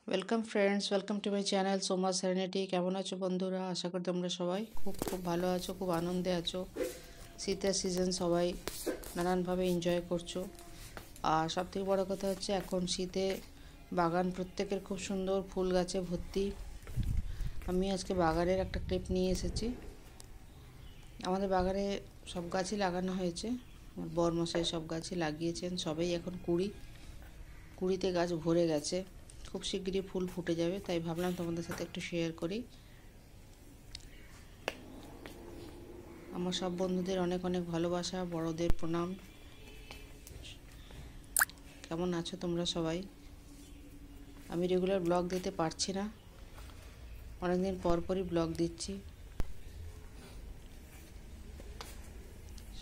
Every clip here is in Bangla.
Welcome friends, welcome to my channel Soma serenity. কেমন আছো বন্ধুরা? আশা করি তোমরা সবাই খুব খুব ভালো আছো, খুব আনন্দে আছো। শীতের সিজন সবাই নানানভাবে এনজয় করছো। আর সবথেকে বড় কথা হচ্ছে এখন শীতে বাগান প্রত্যেকের খুব সুন্দর, ফুল গাছে ভর্তি। আমি আজকে বাগানের একটা ক্লিপ নিয়ে এসেছি। আমাদের বাগানে সব গাছই লাগানো হয়েছে। আমার বরমশাই সব গাছই লাগিয়েছেন, সবাই এখন কুড়িতে গাছ ভরে গেছে। খুব শিগগিরই ফুল ফুটে যাবে, তাই ভাবলাম তোমাদের সাথে একটু শেয়ার করি। আমার সব বন্ধুদের অনেক অনেক ভালোবাসা, বড়দের প্রণাম। কেমন আছো তোমরা সবাই? আমি রেগুলার ব্লগ দিতে পারছি না, অনেকদিন পর পরই ব্লগ দিচ্ছি।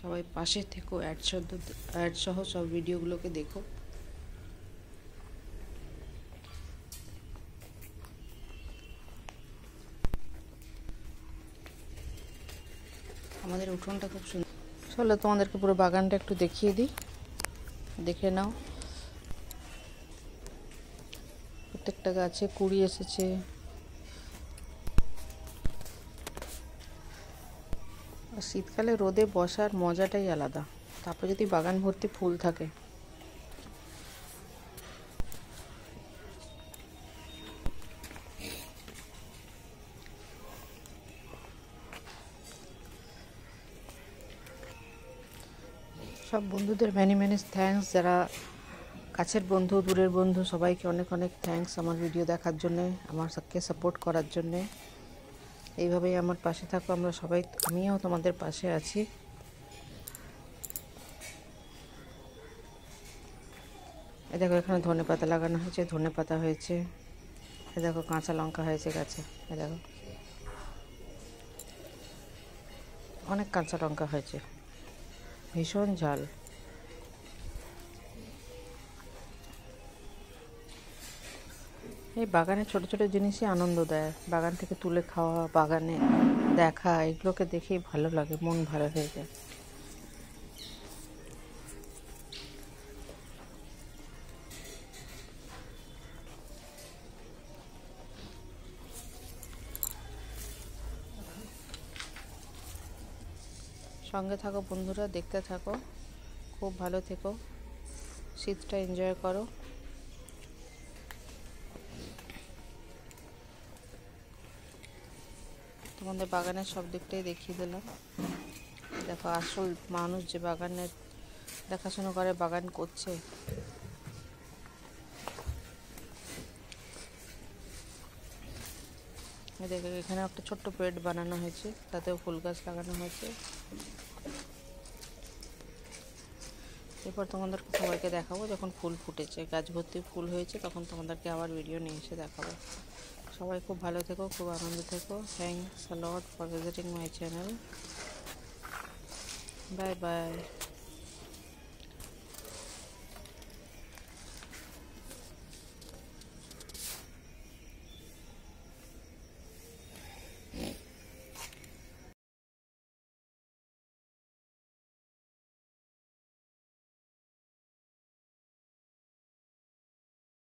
সবাই পাশে থেকো, অ্যাড সহ সব ভিডিওগুলোকে দেখো। আমাদের উঠোনটা খুব সুন্দর। চলো তোমাদেরকে পুরো বাগানটা একটু দেখিয়ে দিই, দেখে নাও। প্রত্যেকটা গাছে কুড়ি এসেছে। আর শীতকালে রোদে বসার মজাটাই আলাদা, তারপর যদি বাগান ভর্তি ফুল থাকে। সব বন্ধুদের ম্যানি ম্যানি থ্যাঙ্কস, যারা কাছের বন্ধু, দূরের বন্ধু, সবাইকে অনেক অনেক থ্যাঙ্কস আমার ভিডিও দেখার জন্যে, আমাকে সাপোর্ট করার জন্যে। এইভাবেই আমার পাশে থাকো, আমরা সবাই, আমিও তোমাদের পাশে আছি। এ দেখো, এখানে ধনেপাতা লাগানো হয়েছে, ধনেপাতা হয়েছে। এ দেখো, কাঁচা লঙ্কা হয়েছে গাছে। এ দেখো, অনেক কাঁচা লঙ্কা হয়েছে, ভীষণ ঝাল। এই বাগানে ছোট ছোট জিনিসই আনন্দ দেয়। বাগান থেকে তুলে খাওয়া, বাগানে দেখা, এগুলোকে দেখেই ভালো লাগে, মন ভালো হয়ে যায়। সঙ্গে থাকো বন্ধুরা, দেখতে থাকো, খুব ভালো থেকো, শীতটা এনজয় করো। তোমাদের বাগানের সব দিকটাই দেখিয়ে দিলাম। দেখো, আসল মানুষ যে বাগানের দেখাশোনা করে, বাগান করছে। দেখো, এখানে একটা ছোট্ট বেড বানানো হয়েছে, তাতেও ফুল গাছ লাগানো হয়েছে। এরপর তোমাদেরকে সবাইকে দেখাবো যখন ফুল ফুটেছে, গাছ ভর্তি ফুল হয়েছে, তখন তোমাদেরকে আবার ভিডিও নিয়ে এসে দেখাবো। সবাই খুব ভালো থেকো, খুব আনন্দ থেকো। Thanks a lot for visiting my channel. Bye bye.